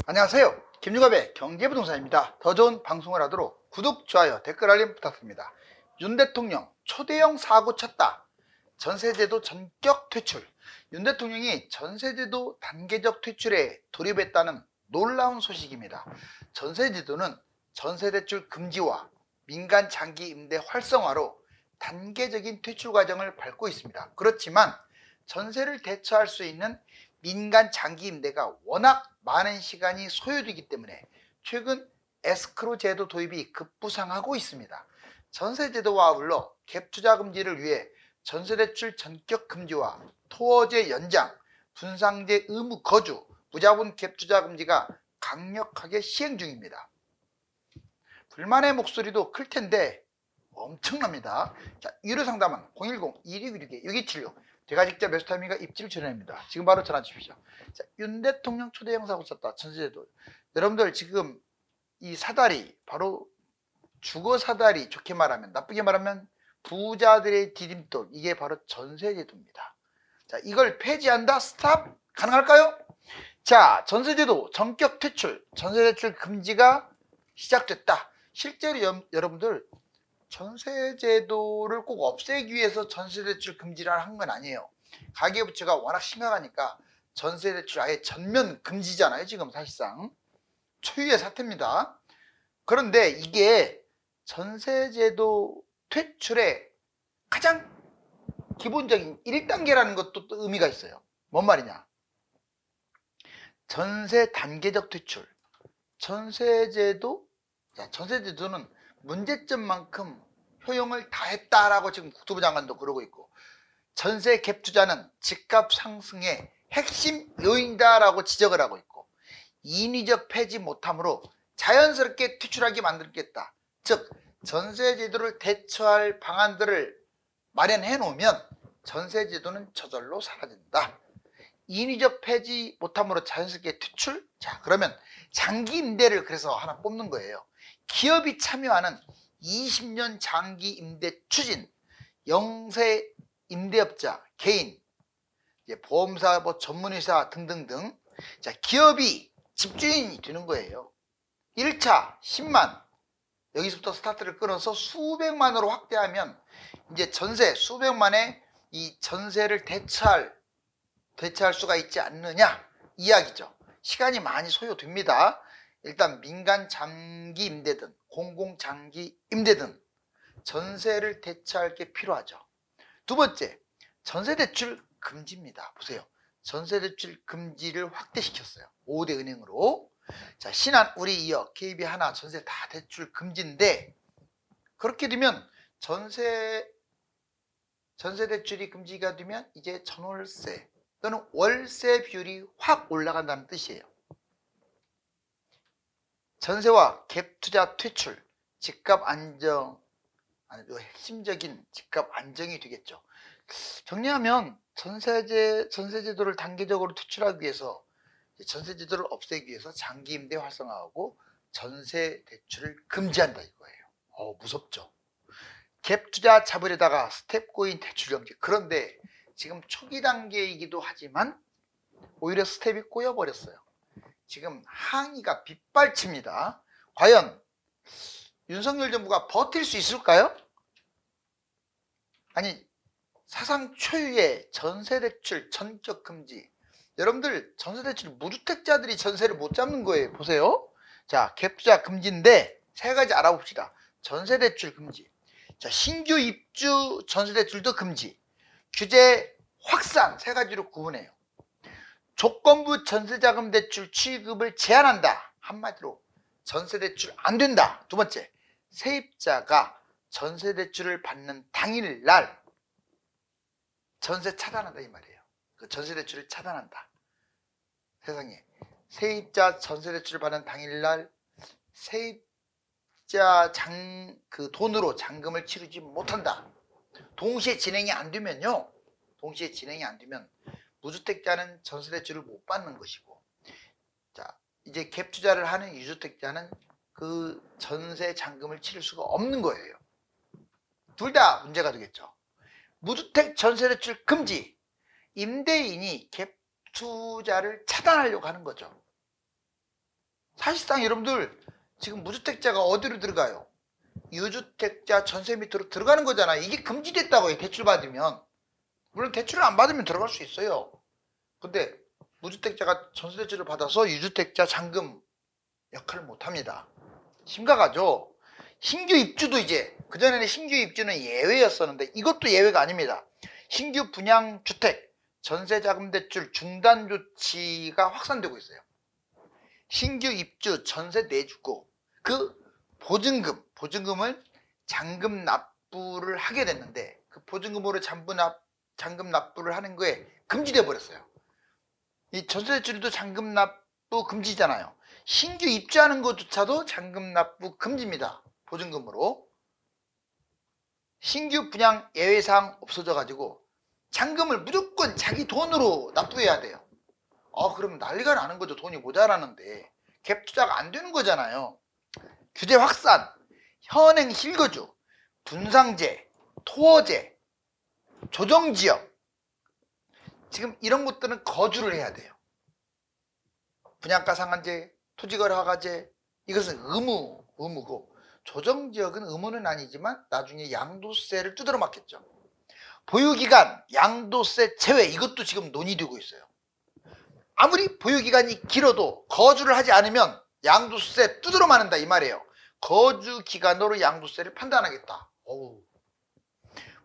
안녕하세요. 김유갑의 경제부동산입니다. 더 좋은 방송을 하도록 구독, 좋아요, 댓글 알림 부탁드립니다. 윤 대통령 초대형 사고 쳤다. 전세제도 전격 퇴출. 윤 대통령이 전세제도 단계적 퇴출에 돌입했다는 놀라운 소식입니다. 전세제도는 전세대출 금지와 민간 장기 임대 활성화로 단계적인 퇴출 과정을 밟고 있습니다. 그렇지만 전세를 대처할 수 있는 민간 장기 임대가 워낙 많은 시간이 소요되기 때문에 최근 에스크로 제도 도입이 급부상하고 있습니다. 전세제도와 아울러 갭투자 금지를 위해 전세대출 전격 금지와 토어제 연장, 분상제 의무 거주, 무자본 갭투자 금지가 강력하게 시행 중입니다. 불만의 목소리도 클 텐데 엄청납니다. 자, 유료 상담은 010-2616-6276. 제가 직접 매수타임과 입지를 전해드립니다. 지금 바로 전화 주십시오. 자, 윤 대통령 초대형 사고 쳤다. 전세제도. 여러분들 지금 이 사다리, 바로 주거 사다리, 좋게 말하면, 나쁘게 말하면 부자들의 디딤돌, 이게 바로 전세제도입니다. 자, 이걸 폐지한다? 스탑? 가능할까요? 자, 전세제도 전격 퇴출, 전세대출 금지가 시작됐다. 실제로 여러분들 전세제도를 꼭 없애기 위해서 전세대출 금지를 한 건 아니에요. 가계부채가 워낙 심각하니까 전세대출 아예 전면 금지잖아요. 지금 사실상 초유의 사태입니다. 그런데 이게 전세제도 퇴출의 가장 기본적인 1단계라는 것도 또 의미가 있어요. 뭔 말이냐? 전세 단계적 퇴출. 전세제도는 문제점만큼 효용을 다했다라고 지금 국토부 장관도 그러고 있고, 전세 갭 투자는 집값 상승의 핵심 요인이다라고 지적을 하고 있고, 인위적 폐지 못함으로 자연스럽게 퇴출하게 만들겠다. 즉 전세제도를 대처할 방안들을 마련해 놓으면 전세제도는 저절로 사라진다. 인위적 폐지 못함으로 자연스럽게 퇴출? 자, 그러면 장기 임대를 그래서 하나 뽑는 거예요. 기업이 참여하는 20년 장기 임대 추진, 영세 임대업자, 개인, 보험사, 전문의사 등등등. 자, 기업이 집주인이 되는 거예요. 1차 10만, 여기서부터 스타트를 끊어서 수백만으로 확대하면 이제 전세 수백만에 이 전세를 대처할 수가 있지 않느냐 이야기죠. 시간이 많이 소요됩니다. 일단 민간 장기 임대든 공공 장기 임대든 전세를 대처할 게 필요하죠. 두 번째, 전세대출 금지입니다. 보세요. 전세대출 금지를 확대시켰어요. 5대 은행으로. 자, 신한, 우리, 이어, KB, 하나 전세 다 대출 금지인데, 그렇게 되면 전세대출이 금지가 되면 이제 전월세 또는 월세 비율이 확 올라간다는 뜻이에요. 전세와 갭투자 퇴출, 집값 안정, 핵심적인 집값 안정이 되겠죠. 정리하면 전세제도를 단계적으로 퇴출하기 위해서, 전세제도를 없애기 위해서 장기 임대 활성화하고 전세 대출을 금지한다 이거예요. 무섭죠. 갭 투자 잡으려다가 스텝 고인 대출 정지. 그런데 지금 초기 단계이기도 하지만 오히려 스텝이 꼬여버렸어요. 지금 항의가 빗발칩니다. 과연 윤석열 정부가 버틸 수 있을까요? 아니, 사상 초유의 전세대출 전격 금지. 여러분들 전세대출 무주택자들이 전세를 못 잡는 거예요. 보세요. 자, 갭투자 금지인데 세 가지 알아봅시다. 전세대출 금지. 자, 신규 입주 전세대출도 금지. 규제 확산, 세 가지로 구분해요. 조건부 전세자금 대출 취급을 제한한다. 한마디로 전세대출 안 된다. 두 번째, 세입자가 전세대출을 받는 당일날 전세 차단한다 이 말이에요. 그 전세대출을 차단한다. 세상에, 세입자 전세대출을 받는 당일날 세입자 그 돈으로 잔금을 치르지 못한다. 동시에 진행이 안 되면요, 동시에 진행이 안 되면 무주택자는 전세대출을 못 받는 것이고, 자, 이제 갭 투자를 하는 유주택자는 그 전세 잔금을 치를 수가 없는 거예요. 둘 다 문제가 되겠죠. 무주택 전세대출 금지. 임대인이 갭 투자를 차단하려고 하는 거죠. 사실상 여러분들 지금 무주택자가 어디로 들어가요? 유주택자 전세 밑으로 들어가는 거잖아요. 이게 금지됐다고요. 대출 받으면. 물론 대출을 안 받으면 들어갈 수 있어요. 근데 무주택자가 전세 대출을 받아서 유주택자 잔금 역할을 못합니다. 심각하죠. 신규 입주도 이제 그전에는 신규 입주는 예외였었는데 이것도 예외가 아닙니다. 신규 분양주택 전세자금 대출 중단 조치가 확산되고 있어요. 신규 입주 전세 내주고 그 보증금을 잔금 납부를 하게 됐는데 그 보증금으로 잔금 납부를 하는 거에 금지돼 버렸어요. 이 전세 대출도 잔금 납부 금지잖아요. 신규 입주하는 것조차도 잔금 납부 금지입니다. 보증금으로. 신규 분양 예외사항 없어져 가지고 잔금을 무조건 자기 돈으로 납부해야 돼요. 그러면 난리가 나는 거죠. 돈이 모자라는데 갭 투자가 안 되는 거잖아요. 규제 확산, 현행 실거주, 분상제, 토어제, 조정지역 지금 이런 것들은 거주를 해야 돼요. 분양가 상한제, 토지거래 허가제 이것은 의무고 조정지역은 의무는 아니지만 나중에 양도세를 두드러 맞겠죠. 보유기간, 양도세 제외 이것도 지금 논의되고 있어요. 아무리 보유기간이 길어도 거주를 하지 않으면 양도세 두드러 맞는다 이 말이에요. 거주기간으로 양도세를 판단하겠다.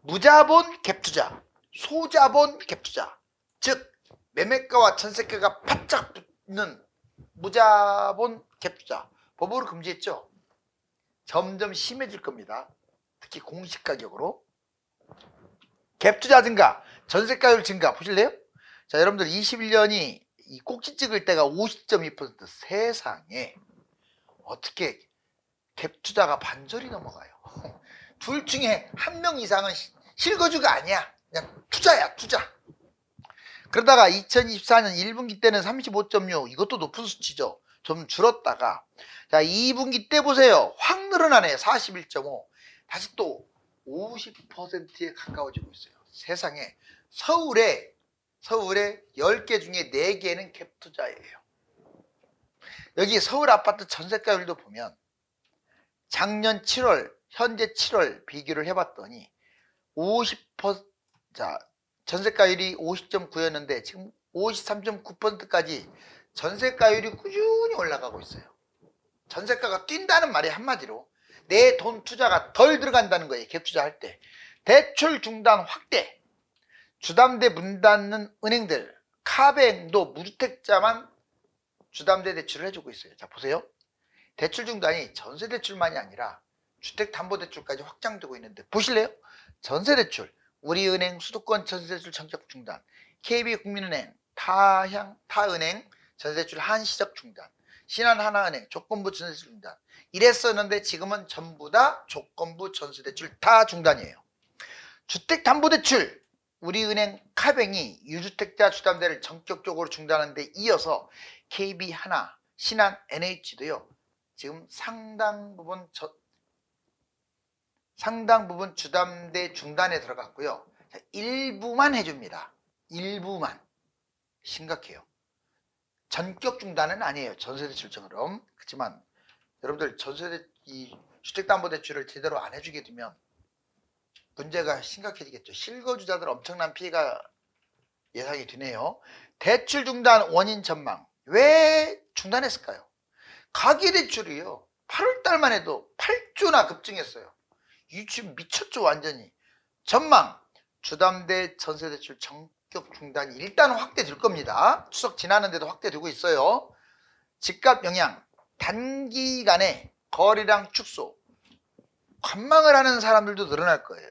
무자본 갭투자, 소자본 갭투자 즉 매매가와 전세가가 바짝 붙는 무자본 갭투자 법으로 금지했죠. 점점 심해질 겁니다. 특히 공시가격으로. 갭투자 증가, 전세가율 증가 보실래요? 자, 여러분들 21년이 이 꼭지 찍을 때가 50.2% 세상에 어떻게 갭투자가 반절이 넘어가요. 둘 중에 한 명 이상은 실거주가 아니야. 그냥 투자야 투자. 그러다가 2024년 1분기 때는 35.6 이것도 높은 수치죠. 좀 줄었다가 자 2분기 때 보세요. 확 늘어나네요. 41.5 다시 또 50%에 가까워지고 있어요. 세상에 서울에 10개 중에 4개는 갭투자예요. 여기 서울 아파트 전세가율도 보면 작년 7월 현재 7월 비교를 해봤더니 50% 자, 전세가율이 50.9였는데 지금 53.9%까지 전세가율이 꾸준히 올라가고 있어요. 전세가가 뛴다는 말이 한마디로 내 돈 투자가 덜 들어간다는 거예요. 갭투자할 때. 대출 중단 확대, 주담대 문 닫는 은행들, 카뱅도 무주택자만 주담대 대출을 해주고 있어요. 자 보세요. 대출 중단이 전세대출만이 아니라 주택담보대출까지 확장되고 있는데 보실래요? 전세대출, 우리은행 수도권 전세대출 전격 중단, KB국민은행, 타은행 전세대출 한시적 중단, 신한하나은행 조건부 전세대출 중단 이랬었는데 지금은 전부 다 조건부 전세대출 다 중단이에요. 주택담보대출 우리은행 카뱅이 유주택자 주담대를 전격적으로 중단하는 데 이어서 KB하나, 신한, NH도요 지금 상당 부분 주담대 중단에 들어갔고요. 일부만 해줍니다. 일부만. 심각해요. 전격 중단은 아니에요. 전세대출처럼. 그렇지만 여러분들 이 주택담보대출을 제대로 안 해주게 되면 문제가 심각해지겠죠. 실거주자들 엄청난 피해가 예상이 되네요. 대출 중단 원인 전망. 왜 중단했을까요? 가계대출이요. 8월달만 해도 8조나 급증했어요. 지금 미쳤죠 완전히. 전망. 주담대 전세대출 전격 중단이 일단 확대될 겁니다. 추석 지나는데도 확대되고 있어요. 집값 영향. 단기간에 거래량 축소. 관망을 하는 사람들도 늘어날 거예요.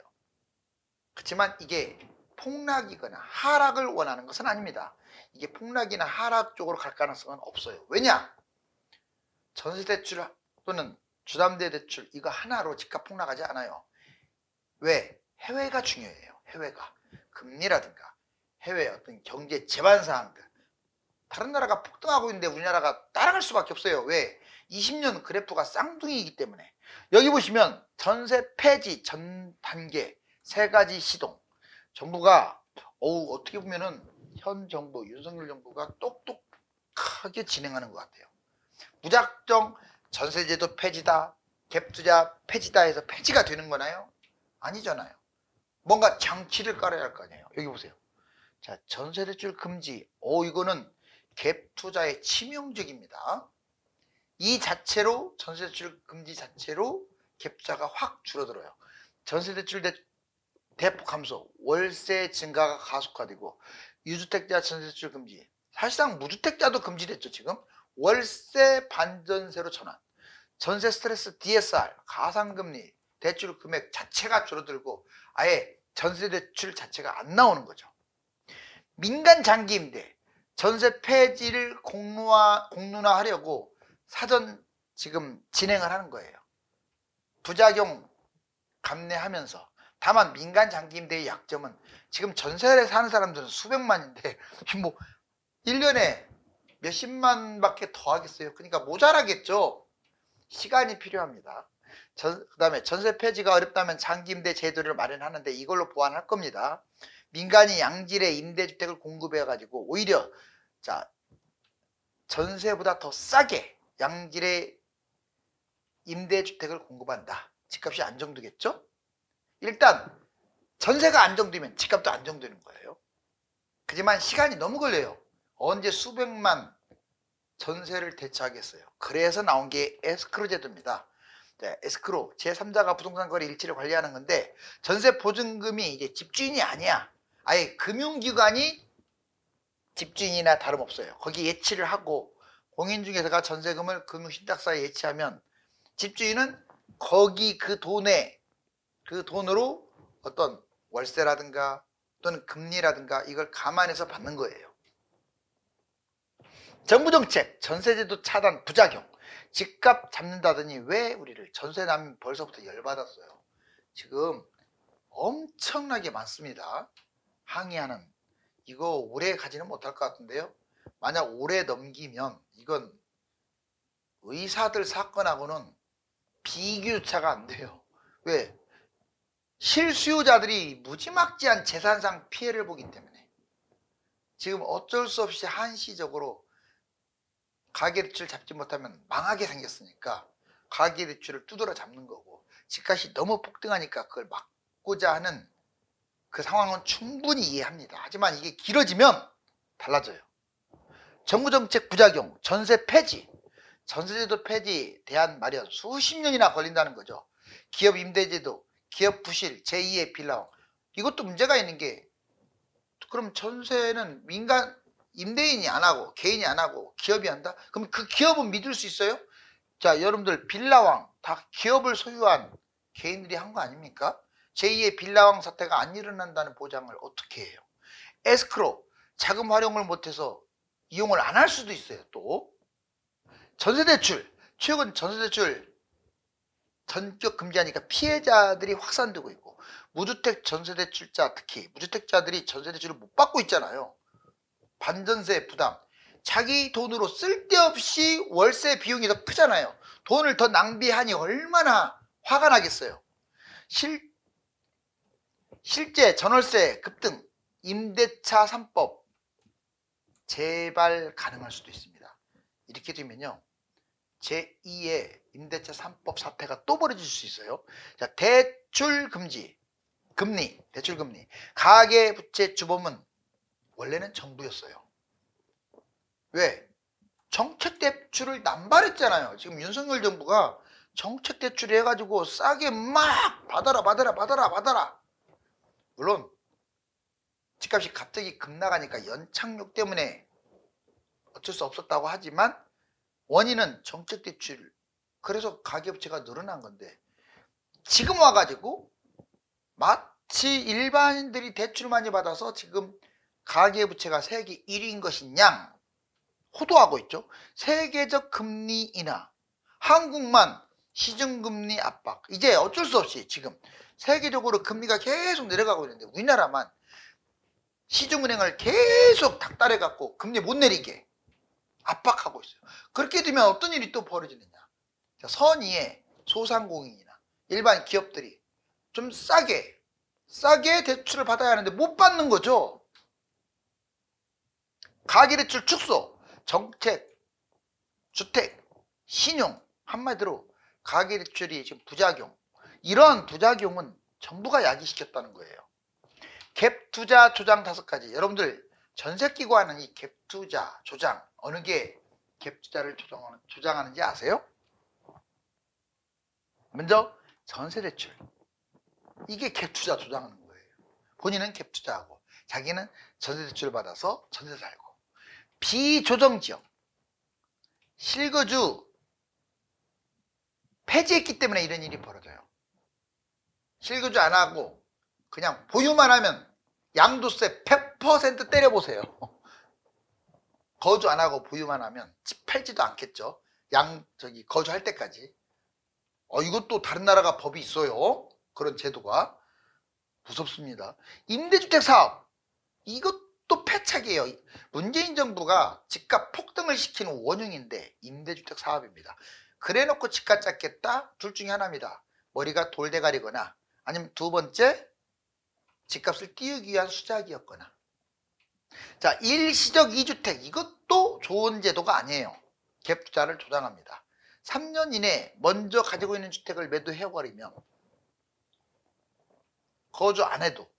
그렇지만 이게 폭락이거나 하락을 원하는 것은 아닙니다. 이게 폭락이나 하락 쪽으로 갈 가능성은 없어요. 왜냐? 전세대출 또는 주담대 대출 이거 하나로 집값 폭락하지 않아요. 왜? 해외가 중요해요. 해외가. 금리라든가 해외 어떤 경제 제반 사항들. 다른 나라가 폭등하고 있는데 우리나라가 따라갈 수밖에 없어요. 왜? 20년 그래프가 쌍둥이이기 때문에. 여기 보시면 전세 폐지 전 단계 세 가지 시동. 정부가 어떻게 보면은 현 정부 윤석열 정부가 똑똑하게 진행하는 것 같아요. 무작정 전세제도 폐지다, 갭투자 폐지다 해서 폐지가 되는 거나요? 아니잖아요. 뭔가 장치를 깔아야 할 거 아니에요. 여기 보세요. 자, 전세대출 금지. 이거는 갭투자의 치명적입니다. 이 자체로 전세대출 금지 자체로 갭투자가 확 줄어들어요. 전세대출 대폭 감소, 월세 증가가 가속화되고 유주택자 전세대출 금지. 사실상 무주택자도 금지됐죠. 지금 월세 반전세로 전환, 전세 스트레스 DSR, 가상금리, 대출 금액 자체가 줄어들고 아예 전세대출 자체가 안 나오는 거죠. 민간 장기 임대 전세 폐지를 공론화하려고 사전 지금 진행을 하는 거예요. 부작용 감내하면서. 다만 민간 장기 임대의 약점은 지금 전세를 사는 사람들은 수백만인데 뭐 1년에 몇십만밖에 더 하겠어요. 그러니까 모자라겠죠. 시간이 필요합니다. 그 다음에 전세 폐지가 어렵다면 장기 임대 제도를 마련하는데 이걸로 보완할 겁니다. 민간이 양질의 임대주택을 공급해 가지고 오히려 자 전세보다 더 싸게 양질의 임대주택을 공급한다. 집값이 안정되겠죠? 일단 전세가 안정되면 집값도 안정되는 거예요. 하지만 시간이 너무 걸려요. 언제 수백만 전세를 대체하겠어요. 그래서 나온 게 에스크로 제도입니다. 네, 에스크로 제3자가 부동산 거래 일치를 관리하는 건데 전세 보증금이 이제 집주인이 아니야. 아예 금융기관이 집주인이나 다름없어요. 거기 예치를 하고 공인중개사가 전세금을 금융신탁사에 예치하면 집주인은 거기 그 돈으로 어떤 월세라든가 또는 금리라든가 이걸 감안해서 받는 거예요. 정부정책, 전세제도 차단 부작용, 집값 잡는다더니 왜 우리를 전세 난민 벌써부터 열받았어요. 지금 엄청나게 많습니다. 항의하는. 이거 오래 가지는 못할 것 같은데요. 만약 오래 넘기면 이건 의사들 사건하고는 비교차가 안 돼요. 왜? 실수요자들이 무지막지한 재산상 피해를 보기 때문에 지금 어쩔 수 없이 한시적으로 가계대출 잡지 못하면 망하게 생겼으니까 가계대출을 두드러 잡는 거고 집값이 너무 폭등하니까 그걸 막고자 하는 그 상황은 충분히 이해합니다. 하지만 이게 길어지면 달라져요. 정부정책 부작용, 전세 폐지, 전세제도 폐지 대안 마련 수십 년이나 걸린다는 거죠. 기업 임대제도, 기업 부실, 제2의 빌라왕. 이것도 문제가 있는 게 그럼 전세는 민간 임대인이 안 하고 개인이 안 하고 기업이 한다? 그럼 그 기업은 믿을 수 있어요? 자, 여러분들 빌라왕 다 기업을 소유한 개인들이 한 거 아닙니까? 제2의 빌라왕 사태가 안 일어난다는 보장을 어떻게 해요? 에스크로 자금 활용을 못해서 이용을 안 할 수도 있어요. 또 전세대출, 최근 전세대출 전격 금지하니까 피해자들이 확산되고 있고 무주택 전세대출자, 특히 무주택자들이 전세대출을 못 받고 있잖아요. 반전세 부담, 자기 돈으로 쓸데없이 월세 비용이 더 크잖아요. 돈을 더 낭비하니 얼마나 화가 나겠어요. 실제 전월세 급등, 임대차 3법 재발 가능할 수도 있습니다. 이렇게 되면요, 제2의 임대차 3법 사태가 또 벌어질 수 있어요. 자, 대출 금지, 금리, 대출 금리, 가계부채 주범은 원래는 정부였어요. 왜? 정책 대출을 남발했잖아요. 지금 윤석열 정부가 정책 대출 해가지고 싸게 막 받아라. 물론 집값이 갑자기 급나가니까 연착륙 때문에 어쩔 수 없었다고 하지만 원인은 정책 대출, 그래서 가계부채가 늘어난 건데 지금 와가지고 마치 일반인들이 대출 많이 받아서 지금 가계부채가 세계 1위인 것이냐 호도하고 있죠. 세계적 금리 인하, 한국만 시중금리 압박. 이제 어쩔 수 없이 지금 세계적으로 금리가 계속 내려가고 있는데 우리나라만 시중은행을 계속 닥달해 갖고 금리 못 내리게 압박하고 있어요. 그렇게 되면 어떤 일이 또 벌어지느냐. 선의의 소상공인이나 일반 기업들이 좀 싸게 대출을 받아야 하는데 못 받는 거죠. 가계대출 축소, 정책, 주택, 신용, 한마디로 가계대출이 지금 부작용, 이런 부작용은 정부가 야기시켰다는 거예요. 갭투자 조장 5가지. 여러분들 전세끼고 하는 이 갭투자 조장, 어느 게 갭투자를 조장하는지 아세요? 먼저 전세대출, 이게 갭투자 조장하는 거예요. 본인은 갭투자하고 자기는 전세대출을 받아서 전세 살고. 비조정지역, 실거주 폐지했기 때문에 이런 일이 벌어져요. 실거주 안 하고 그냥 보유만 하면 양도세 100% 때려보세요. 거주 안 하고 보유만 하면 집 팔지도 않겠죠. 거주할 때까지. 이것도 다른 나라가 법이 있어요. 그런 제도가. 무섭습니다. 임대주택 사업, 이것도 패착이에요. 문재인 정부가 집값 폭등을 시키는 원흉인데 임대주택 사업입니다. 그래놓고 집값 잡겠다? 둘 중에 하나입니다. 머리가 돌대가리거나 아니면 두 번째, 집값을 띄우기 위한 수작이었거나. 자, 일시적 2주택, 이것도 좋은 제도가 아니에요. 갭투자를 조장합니다. 3년 이내에 먼저 가지고 있는 주택을 매도해버리면 거주 안 해도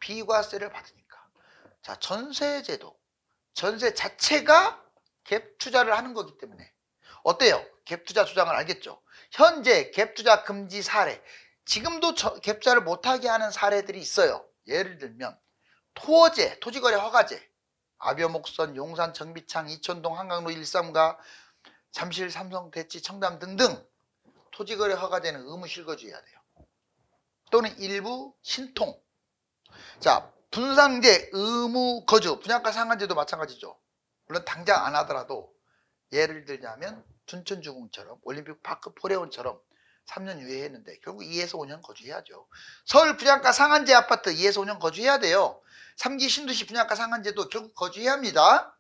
비과세를 받으니까. 자, 전세제도, 전세 자체가 갭투자를 하는 거기 때문에. 어때요? 갭투자 조장을 알겠죠? 현재 갭투자 금지 사례, 지금도 갭투자를 못하게 하는 사례들이 있어요. 예를 들면 토어제, 토지거래 허가제, 아비어목선, 용산, 정비창, 이천동, 한강로 134, 잠실, 삼성, 대치, 청담 등등 토지거래 허가제는 의무 실거주해야 돼요. 또는 일부 신통. 자, 분상제, 의무 거주, 분양가 상한제도 마찬가지죠. 물론 당장 안 하더라도 예를 들자면 둔천주공처럼, 올림픽 파크 포레온처럼 3년 유예했는데 결국 2에서 5년 거주해야죠. 서울 분양가 상한제 아파트 2에서 5년 거주해야 돼요. 3기 신도시 분양가 상한제도 결국 거주해야 합니다.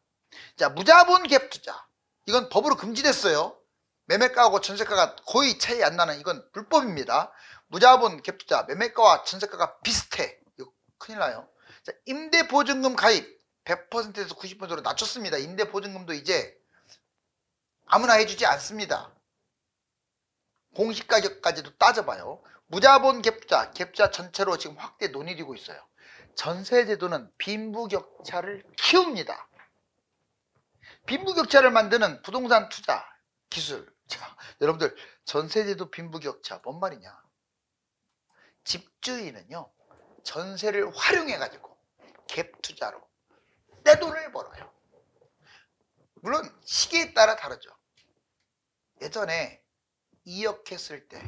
자, 무자본 갭투자, 이건 법으로 금지됐어요. 매매가하고 전세가가 거의 차이 안 나는, 이건 불법입니다. 무자본 갭투자, 매매가와 전세가가 비슷해. 이거 큰일 나요. 자, 임대보증금 가입 100%에서 90%로 낮췄습니다. 임대보증금도 이제 아무나 해주지 않습니다. 공시가격까지도 따져봐요. 무자본 갭투자, 갭투자 전체로 지금 확대 논의되고 있어요. 전세제도는 빈부격차를 키웁니다. 빈부격차를 만드는 부동산 투자 기술. 자, 여러분들 전세제도 빈부격차 뭔 말이냐? 집주인은요, 전세를 활용해 가지고 갭투자로 떼돈을 벌어요. 물론 시기에 따라 다르죠. 예전에 2억 했을 때,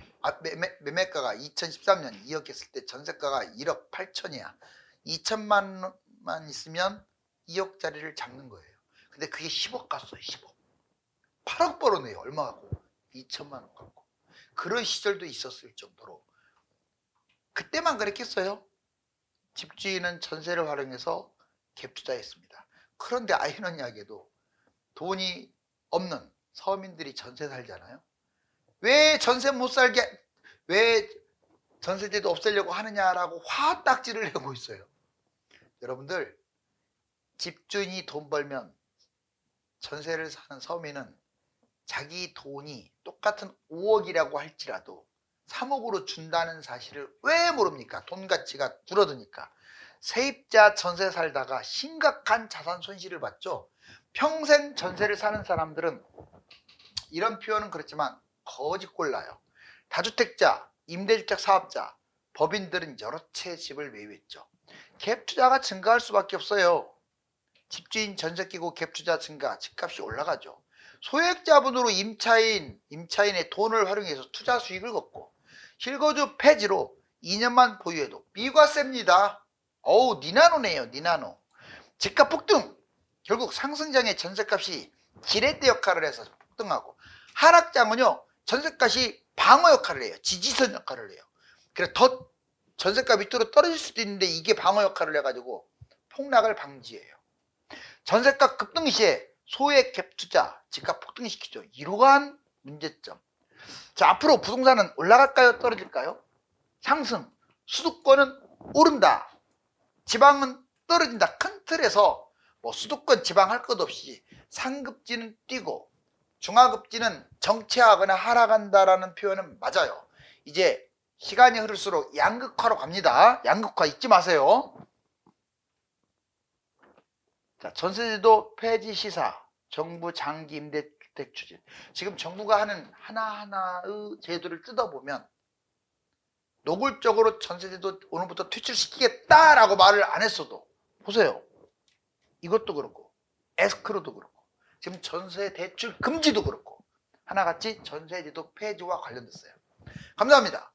매매가가 2013년 2억 했을 때 전세가가 1억 8천이야. 2천만만 있으면 2억짜리를 잡는 거예요. 근데 그게 10억 갔어요. 10억. 8억 벌어내요. 얼마 갖고? 2천만 원 갖고. 그런 시절도 있었을 정도로. 그때만 그랬겠어요? 집주인은 전세를 활용해서 갭투자했습니다. 그런데 아이러니하게도 돈이 없는 서민들이 전세 살잖아요. 왜 전세 못 살게, 왜 전세제도 없애려고 하느냐라고 화딱지를 내고 있어요. 여러분들, 집주인이 돈 벌면 전세를 사는 서민은 자기 돈이 똑같은 5억이라고 할지라도 3억으로 준다는 사실을 왜 모릅니까? 돈 가치가 줄어드니까. 세입자 전세 살다가 심각한 자산 손실을 봤죠. 평생 전세를 사는 사람들은, 이런 표현은 그렇지만 거짓골라요. 다주택자, 임대주택 사업자, 법인들은 여러 채 집을 매입했죠. 갭투자가 증가할 수밖에 없어요. 집주인 전세 끼고 갭투자 증가, 집값이 올라가죠. 소액자본으로 임차인의 돈을 활용해서 투자 수익을 걷고, 실거주 폐지로 2년만 보유해도 비과세입니다. 니나노네요. 니나노. 집값 폭등, 결국 상승장의 전세값이 지렛대 역할을 해서 폭등하고, 하락장은요, 전세값이 방어 역할을 해요. 지지선 역할을 해요. 그래서 더 전세가 밑으로 떨어질 수도 있는데 이게 방어 역할을 해가지고 폭락을 방지해요. 전세가 급등 시에 소액 갭투자, 집값 폭등시키죠. 이러한 문제점. 자, 앞으로 부동산은 올라갈까요? 떨어질까요? 상승. 수도권은 오른다. 지방은 떨어진다. 큰 틀에서 뭐 수도권 지방 할 것 없이 상급지는 뛰고 중하급지는 정체하거나 하락한다라는 표현은 맞아요. 이제 시간이 흐를수록 양극화로 갑니다. 양극화 잊지 마세요. 자, 전세제도 폐지 시사, 정부 장기 임대주택 추진. 지금 정부가 하는 하나하나의 제도를 뜯어보면 노골적으로 전세제도 오늘부터 퇴출시키겠다라고 말을 안 했어도 보세요. 이것도 그렇고 에스크로도 그렇고 지금 전세 대출 금지도 그렇고 하나같이 전세제도 폐지와 관련됐어요. 감사합니다.